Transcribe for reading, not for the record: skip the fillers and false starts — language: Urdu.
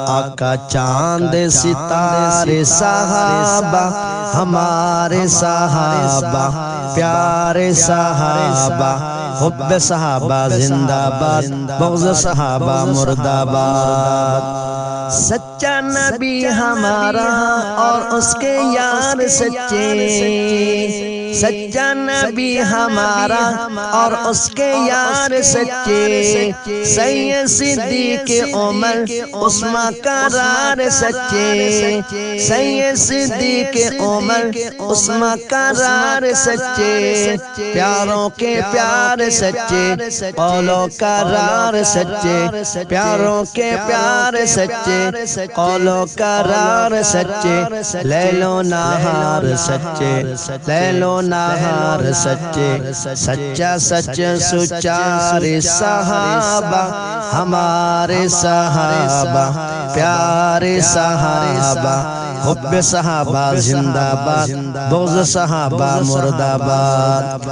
آقا چاند ستارے صحابہ ہمارے صحابہ پیارے صحابہ حب صحابہ زندہ باد بغض صحابہ مردہ باد سچا نبی ہمارا اور اس کے یار سچے سچا نبی ہمارا اور اس کے یار سچے سید صدیق عمر عثمان قرار سچے سید صدیق عمر عثمان قرار سچے پیاروں کے پیار سچے قولوں قرار سچے پیاروں کے پیار سچے قولوں قرار سچے لیل و نہار سچے لیل و نہار سچے سچا سچ سچارے صحابہ ہمارے صحابہ پیارے صحابہ حب صحابہ زندہ باد بغض صحابہ مردہ باد